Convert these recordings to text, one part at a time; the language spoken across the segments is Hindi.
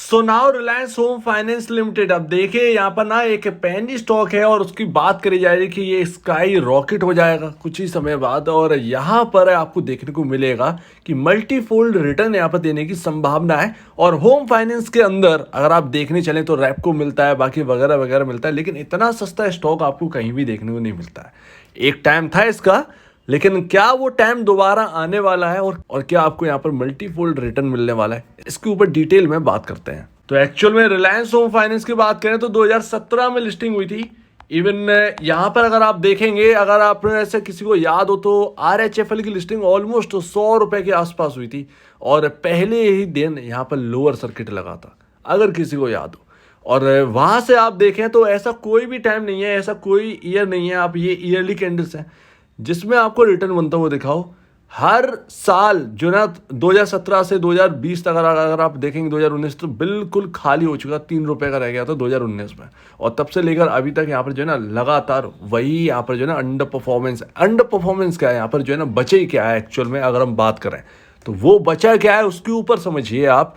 So now Reliance home finance limited, अब देखिए यहाँ पर ना एक पेनी स्टॉक है और उसकी बात करी जा रही है कि ये स्काई रॉकेट हो जाएगा कुछ ही समय बाद। और यहाँ पर आपको देखने को मिलेगा कि मल्टीफोल्ड रिटर्न यहाँ पर देने की संभावना है। और होम फाइनेंस के अंदर अगर आप देखने चलें तो रैपको मिलता है, बाकी वगैरह वगैरह मिलता है, लेकिन इतना सस्ता स्टॉक आपको कहीं भी देखने को नहीं मिलता है। एक टाइम था इसका, लेकिन क्या वो टाइम दोबारा आने वाला है और क्या आपको यहाँ पर मल्टीफोल्ड रिटर्न मिलने वाला है, इसके ऊपर डिटेल में बात करते हैं। तो एक्चुअल में रिलायंस होम फाइनेंस की बात करें तो 2017 में लिस्टिंग हुई थी। इवन यहाँ पर अगर आप देखेंगे, अगर आप ऐसे किसी को याद हो तो RHFL की लिस्टिंग ऑलमोस्ट 100 रुपए के आसपास हुई थी और पहले ही दिन यहाँ पर लोअर सर्किट लगा था, अगर किसी को याद हो। और वहां से आप देखें तो ऐसा कोई भी टाइम नहीं है, ऐसा कोई ईयर नहीं है, आप ये ईयरली कैंडल्स हैं जिसमें आपको रिटर्न बनता हुआ दिखाओ। हर साल जो ना 2017 से 2020 तक अगर आप देखेंगे 2019 तो बिल्कुल खाली हो चुका, 3 रुपए का रह गया था 2019 में। और तब से लेकर अभी तक यहाँ पर जो है ना लगातार वही यहाँ पर जो है ना अंडर परफॉर्मेंस क्या है, यहाँ पर जो है ना बचे ही क्या है एक्चुअल में अगर हम बात करें तो वो बचा क्या है उसके ऊपर समझिए आप,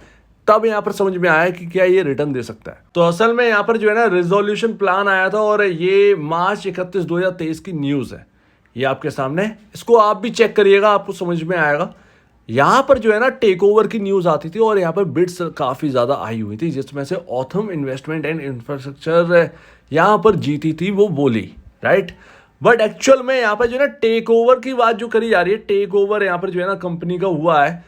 तब यहाँ पर समझ में आया कि क्या ये रिटर्न दे सकता है। तो असल में यहाँ पर जो है ना रिजोल्यूशन प्लान आया था और ये मार्च 31 2023 की न्यूज़ है, ये आपके सामने, इसको आप भी चेक करिएगा, आपको समझ में आएगा। यहाँ पर जो है ना टेक ओवर की न्यूज़ आती थी और यहाँ पर बिड्स काफ़ी ज़्यादा आई हुई थी, जिसमें से ऑथम इन्वेस्टमेंट एंड इंफ्रास्ट्रक्चर यहाँ पर जीती थी वो बोली, राइट। बट एक्चुअल में यहाँ पर जो है ना टेक ओवर की बात जो करी जा रही है, टेक ओवर यहाँ पर जो है ना कंपनी का हुआ है,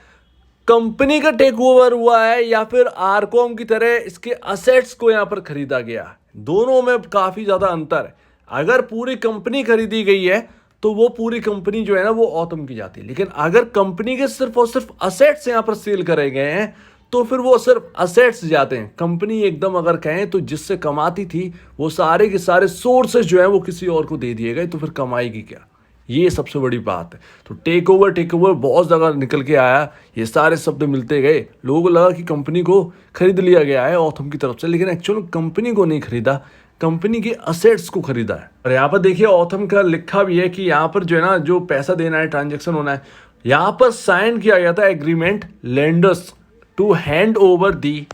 कंपनी का टेक ओवर हुआ है या फिर आरकॉम की तरह इसके असेट्स को यहाँ पर खरीदा गया है। दोनों में काफ़ी ज़्यादा अंतर है। अगर पूरी कंपनी खरीदी गई है तो वो पूरी कंपनी जो है ना वो ऑथम की जाती है, लेकिन अगर कंपनी के सिर्फ और सिर्फ असेट्स यहाँ पर सेल करे गए हैं तो फिर वो सिर्फ असेट्स जाते हैं। कंपनी एकदम अगर कहें तो जिससे कमाती थी वो सारे के सारे सोर्सेज जो है वो किसी और को दे दिए गए, तो फिर कमाएगी क्या, ये सबसे बड़ी बात है। तो टेक ओवर बहुत जगह निकल के आया, ये सारे शब्द मिलते गए, लोगों को लगा कि कंपनी को खरीद लिया गया है ऑथम की तरफ से, लेकिन एक्चुअल कंपनी को नहीं खरीदा, कंपनी के असेट्स को खरीदा है। और यहाँ पर देखिए ऑथम का लिखा भी है कि यहाँ पर जो है ना जो पैसा देना है, ट्रांजेक्शन होना है, यहाँ पर साइन किया गया था agreement lenders to hand over the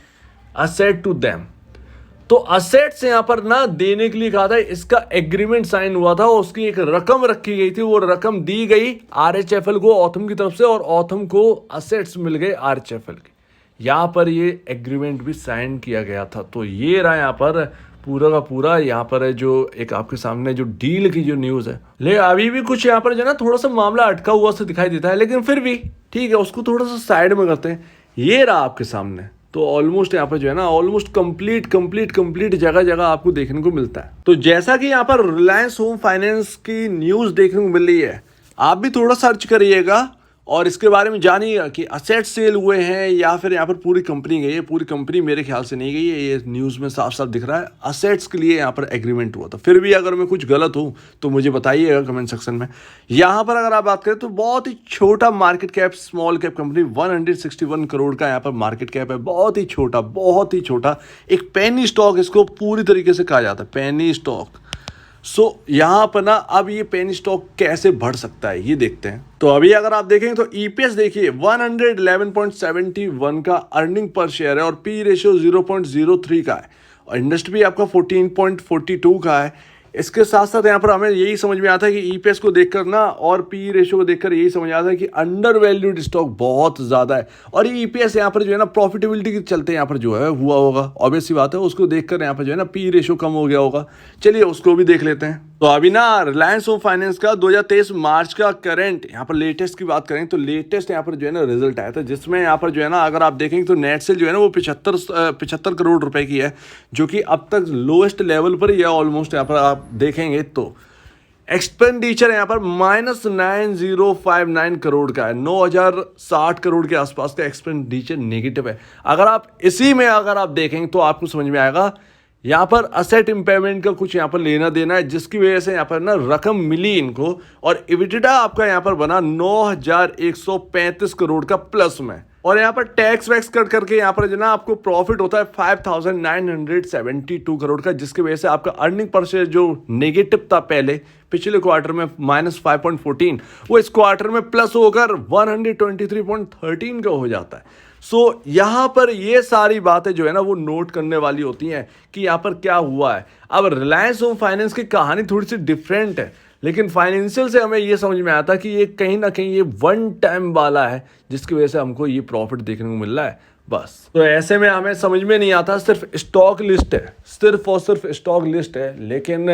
asset to them. तो असेट्स यहाँ पर ना देने के लिए कहा था, इसका एग्रीमेंट साइन हुआ था, उसकी एक रकम रखी गई थी, वो रकम दी गई RHFL को ऑथम की तरफ से और ऑथम को असेट्स मिल गए RHFL के। यहाँ पर ये एग्रीमेंट भी साइन किया गया था। तो ये रहा यहाँ पर पूरा का पूरा यहाँ पर है जो एक आपके सामने जो डील की जो न्यूज़ है। ले अभी भी कुछ यहाँ पर जो ना थोड़ा सा मामला अटका हुआ से दिखाई देता है, लेकिन फिर भी ठीक है, उसको थोड़ा सा साइड में करते हैं। ये रहा आपके सामने, तो ऑलमोस्ट यहाँ पर जो है ना ऑलमोस्ट कंप्लीट जगह जगह आपको देखने को मिलता है। तो जैसा कि यहाँ पर रिलायंस होम फाइनेंस की न्यूज़ देखने को मिल रही है, आप भी थोड़ा सर्च करिएगा और इसके बारे में जानिएगा कि असेट सेल हुए हैं या फिर यहाँ पर पूरी कंपनी गई है। पूरी कंपनी मेरे ख्याल से नहीं गई है, ये न्यूज़ में साफ साफ दिख रहा है असेट्स के लिए यहाँ पर एग्रीमेंट हुआ था। फिर भी अगर मैं कुछ गलत हूँ तो मुझे बताइएगा कमेंट सेक्शन में। यहाँ पर अगर आप बात करें तो बहुत ही छोटा market cap, small cap company, 161 crore का यहाँ पर मार्केट कैप है, बहुत ही छोटा एक पेनी स्टॉक इसको पूरी तरीके से कहा जाता है, पेनी स्टॉक। यहाँ पर ना अब ये पेनी स्टॉक कैसे बढ़ सकता है ये देखते हैं। तो अभी अगर आप देखेंगे तो EPS देखिए 111.71 का अर्निंग पर शेयर है और पी रेशियो 0.03 का है और इंडस्ट्री आपका 14.42 का है। इसके साथ साथ यहाँ पर हमें यही समझ में आता है कि EPS को देखकर ना और पी रेशियो को देखकर यही समझ आता है कि अंडर वैल्यूड स्टॉक बहुत ज़्यादा है। और ये EPS यहाँ पर जो है ना प्रॉफिटेबिलिटी के चलते यहाँ पर जो है हुआ होगा, ऑब्वियस सी बात है, उसको देखकर यहाँ पर जो है ना पी रेशियो कम हो गया होगा। चलिए उसको भी देख लेते हैं। तो अभी ना रिलायंस होम फाइनेंस का 2023 मार्च का करंट यहाँ पर लेटेस्ट की बात करें तो लेटेस्ट यहाँ पर जो है ना रिजल्ट आया था, जिसमें यहाँ पर जो है ना अगर आप देखेंगे तो नेट सेल जो है ना वो 75 करोड़ रुपए की है, जो कि अब तक लोएस्ट लेवल पर ही है ऑलमोस्ट। यहाँ पर आप देखेंगे तो एक्सपेंडिचर यहाँ पर -9059 करोड़ का है, 9060 करोड़ के आसपास का एक्सपेंडिचर नेगेटिव है। अगर आप इसी में अगर आप देखेंगे तो आपको समझ में आएगा यहाँ पर असेट इम्पेयरमेंट का कुछ यहाँ पर लेना देना है, जिसकी वजह से यहाँ पर ना रकम मिली इनको और इबिडिटा आपका यहाँ पर बना 9135 करोड़ का प्लस में। और यहाँ पर टैक्स वैक्स कट करके यहाँ पर जो ना आपको प्रॉफिट होता है 5972 करोड़ का, जिसकी वजह से आपका अर्निंग पर शेयर जो नेगेटिव था पहले पिछले क्वार्टर में -5.14, वो इस क्वार्टर में प्लस होकर 123.13 का हो जाता है। सो यहाँ पर ये सारी बातें जो है ना वो नोट करने वाली होती हैं कि यहाँ पर क्या हुआ है। अब रिलायंस होम फाइनेंस की कहानी थोड़ी सी डिफरेंट है, लेकिन फाइनेंशियल से हमें ये समझ में आता कि ये कहीं ना कहीं ये वन टाइम वाला है, जिसकी वजह से हमको ये प्रॉफिट देखने को मिल रहा है बस। तो ऐसे में हमें समझ में नहीं आता, सिर्फ स्टॉक लिस्ट है, सिर्फ और सिर्फ स्टॉक लिस्ट है, लेकिन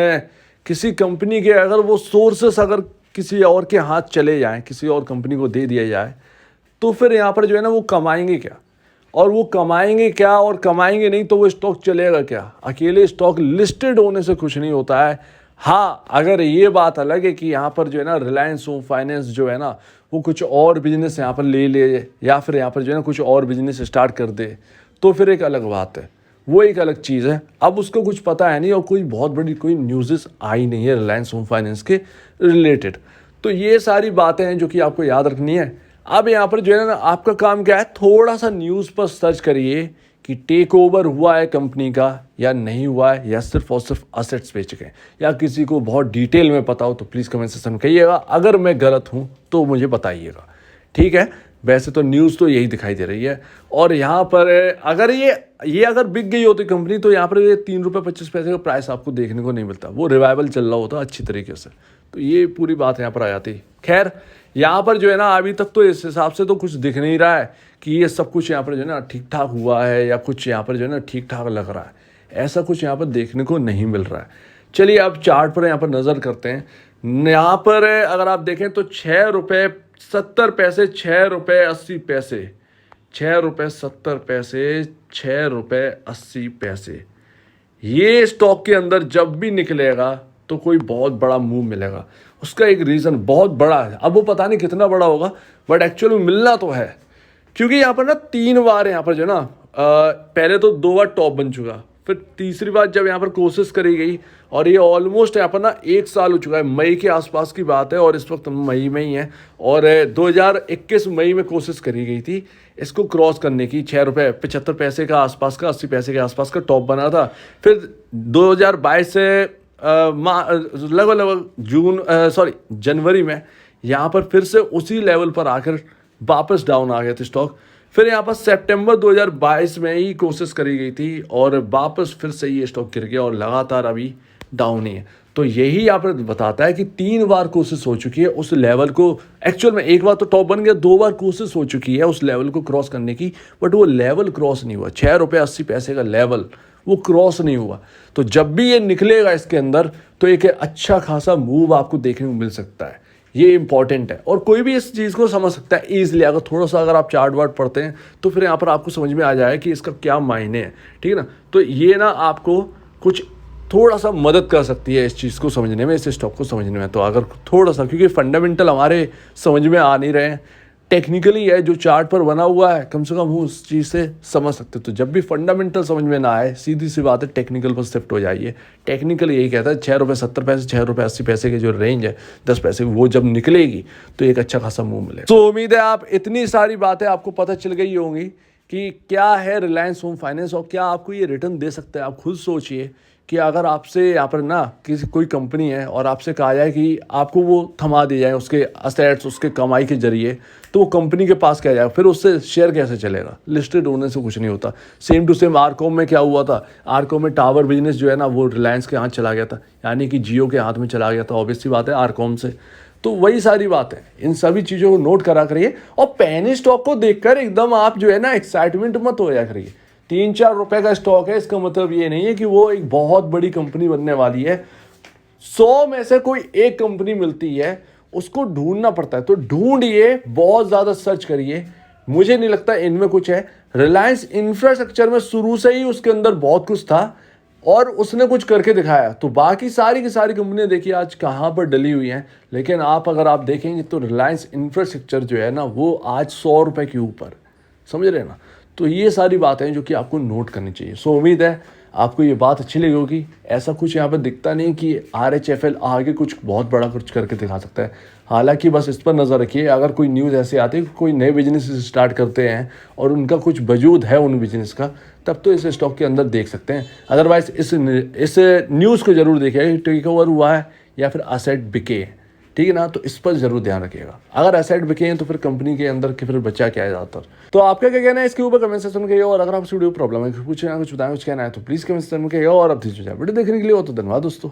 किसी कंपनी के अगर वो सोर्सेस अगर किसी और के हाथ चले जाएं, किसी और कंपनी को दे दिया जाए, तो फिर यहाँ पर जो है ना वो कमाएंगे क्या, और वो कमाएंगे क्या, और कमाएंगे नहीं तो वो स्टॉक चलेगा क्या। अकेले स्टॉक लिस्टेड होने से कुछ नहीं होता है। हाँ, अगर ये बात अलग है कि यहाँ पर जो है ना रिलायंस होम फाइनेंस जो है ना वो कुछ और बिजनेस यहाँ पर ले या फिर यहाँ पर जो है ना कुछ और बिजनेस स्टार्ट कर दे, तो फिर एक अलग बात है, वो एक अलग चीज़ है। अब उसको कुछ पता है नहीं और कोई बहुत बड़ी कोई न्यूज़ आई नहीं है रिलायंस होम फाइनेंस के रिलेटेड। तो ये सारी बातें हैं जो कि आपको याद रखनी है। अब यहाँ पर जो है ना आपका काम क्या है, थोड़ा सा न्यूज़ पर सर्च करिए कि टेक ओवर हुआ है कंपनी का या नहीं हुआ है, या सिर्फ और सिर्फ असेट्स बेच गए, या किसी को बहुत डिटेल में पता हो तो प्लीज़ कमेंट सेक्शन में कहिएगा। अगर मैं गलत हूँ तो मुझे बताइएगा, ठीक है। वैसे तो न्यूज़ तो यही दिखाई दे रही है। और यहाँ पर अगर ये अगर बिक गई होती कंपनी तो यहाँ पर ये 3 रुपये 25 पैसे का प्राइस आपको देखने को नहीं मिलता, वो रिवाइवल चल रहा होता अच्छी तरीके से। तो ये पूरी बात यहाँ पर आ जाती। खैर, यहाँ पर जो है ना अभी तक तो इस हिसाब से तो कुछ दिख नहीं रहा है कि ये सब कुछ यहाँ पर जो है ना ठीक ठाक हुआ है, या कुछ यहाँ पर जो है ना ठीक ठाक लग रहा है। ऐसा कुछ यहाँ पर देखने को नहीं मिल रहा है। चलिए अब चार्ट पर यहाँ पर नज़र करते हैं। यहाँ पर अगर आप देखें तो 6 रुपये 70 पैसे, 6 रुपये 80 पैसे, 6 रुपये 70 पैसे, 6 रुपये 80 पैसे, ये स्टॉक के अंदर जब भी निकलेगा तो कोई बहुत बड़ा मूव मिलेगा। उसका एक रीज़न बहुत बड़ा है, अब वो पता नहीं कितना बड़ा होगा, बट एक्चुअली मिलना तो है। क्योंकि यहाँ पर ना 3 बार यहाँ पर जो है ना पहले तो 2 बार टॉप बन चुका, फिर तीसरी बार जब यहाँ पर कोशिश करी गई, और ये ऑलमोस्ट यहाँ पर ना 1 साल हो चुका है, मई के आसपास की बात है, और इस वक्त मई में ही है। और 2021 मई में कोशिश करी गई थी इसको क्रॉस करने की। 6 रुपये 75 पैसे का आसपास का, 80 पैसे के आसपास का टॉप बना था। फिर 2022 से लगभग जनवरी में यहाँ पर फिर से उसी लेवल पर आकर वापस डाउन आ गए थे स्टॉक। फिर यहाँ पर सितंबर 2022 में ही कोशिश करी गई थी, और वापस फिर से ये स्टॉक गिर गया और लगातार अभी डाउन ही है। तो यही यहाँ पर बताता है कि 3 बार कोशिश हो चुकी है उस लेवल को, एक्चुअल में 1 बार तो टॉप बन गया, 2 बार कोशिश हो चुकी है उस लेवल को क्रॉस करने की, बट वो लेवल क्रॉस नहीं हुआ। 6 रुपये 80 पैसे का लेवल वो क्रॉस नहीं हुआ। तो जब भी ये निकलेगा इसके अंदर तो एक अच्छा खासा मूव आपको देखने को मिल सकता है। ये इंपॉर्टेंट है, और कोई भी इस चीज़ को समझ सकता है ईजिली। अगर आप चार्ट वार्ट पढ़ते हैं तो फिर यहाँ पर आपको समझ में आ जाए कि इसका क्या मायने है, ठीक है ना। तो ये ना आपको कुछ थोड़ा सा मदद कर सकती है इस चीज़ को समझने में, इस स्टॉक को समझने में। तो अगर थोड़ा सा, क्योंकि फंडामेंटल हमारे समझ में आ नहीं रहे हैं, टेक्निकली है जो चार्ट पर बना हुआ है, कम से कम हम उस चीज़ से समझ सकते। तो जब भी फंडामेंटल समझ में ना आए, सीधी सी बात है टेक्निकल पर शिफ्ट हो जाइए। टेक्निकल यही कहता है 6 रुपये 70 पैसे, 6 रुपये 80 पैसे के जो रेंज है 10 पैसे, वो जब निकलेगी तो एक अच्छा खासा मूव मिलेगा। तो उम्मीद है आप इतनी सारी बातें आपको पता चल गई होंगी कि क्या है रिलायंस होम फाइनेंस और क्या आपको ये रिटर्न दे सकता है। आप खुद सोचिए कि अगर आपसे यहाँ पर ना कोई कंपनी है और आपसे कहा जाए कि आपको वो थमा दी जाए उसके असेट्स, उसके कमाई के जरिए, तो वो कंपनी के पास क्या जाएगा, फिर उससे शेयर कैसे चलेगा। लिस्टेड होने से कुछ नहीं होता। सेम टू सेम आरकॉम में क्या हुआ था, आरकॉम में टावर बिजनेस जो है ना वो रिलायंस के हाथ चला गया था, यानी कि जियो के हाथ में चला गया था। ऑब्वियस सी बात है आरकॉम से। तो वही सारी बात है, इन सभी चीज़ों को नोट करा करिए, और पेनी स्टॉक को देखकर एकदम आप जो है ना एक्साइटमेंट मत हो जाया करिए। 3-4 रुपए का स्टॉक है, इसका मतलब ये नहीं है कि वो एक बहुत बड़ी कंपनी बनने वाली है। 100 में से कोई एक कंपनी मिलती है, उसको ढूंढना पड़ता है। तो ढूंढिए, बहुत ज़्यादा सर्च करिए। मुझे नहीं लगता इनमें कुछ है। रिलायंस इंफ्रास्ट्रक्चर में शुरू से ही उसके अंदर बहुत कुछ था और उसने कुछ करके दिखाया। तो बाकी सारी की सारी कंपनियां देखिए आज कहाँ पर डली हुई हैं, लेकिन अगर आप देखेंगे तो रिलायंस इंफ्रास्ट्रक्चर जो है ना वो आज 100 रुपये के ऊपर, समझ रहे हैं ना। तो ये सारी बातें जो कि आपको नोट करनी चाहिए। सो उम्मीद है आपको ये बात अच्छी लगी होगी। ऐसा कुछ यहाँ पर दिखता नहीं कि RHFL आगे कुछ बहुत बड़ा कुछ करके दिखा सकता है। हालांकि बस इस पर नज़र रखिए, अगर कोई न्यूज़ ऐसी आती है कि कोई नए बिजनेस स्टार्ट करते हैं और उनका कुछ वजूद है उन बिजनेस का, तब तो इस स्टॉक के अंदर देख सकते हैं। अदरवाइज इस न्यूज़ को ज़रूर देखिए, टेक ओवर हुआ है या फिर असेट बिके, ठीक है ना। तो इस पर जरूर ध्यान रखिएगा। अगर एसेट बिके हैं तो फिर कंपनी के अंदर के फिर बचा क्या है ज़्यादातर। तो आपका क्या कहना है इसके ऊपर कमेंट सेक्शन में कहिए। और अगर आपसे वीडियो प्रॉब्लम है कुछ ना कुछ बताएं, कुछ कहना है तो प्लीज़ कमेंट सेक्शन में कहिए। और अब वीडियो देखने के लिए हो तो धन्यवाद दोस्तों।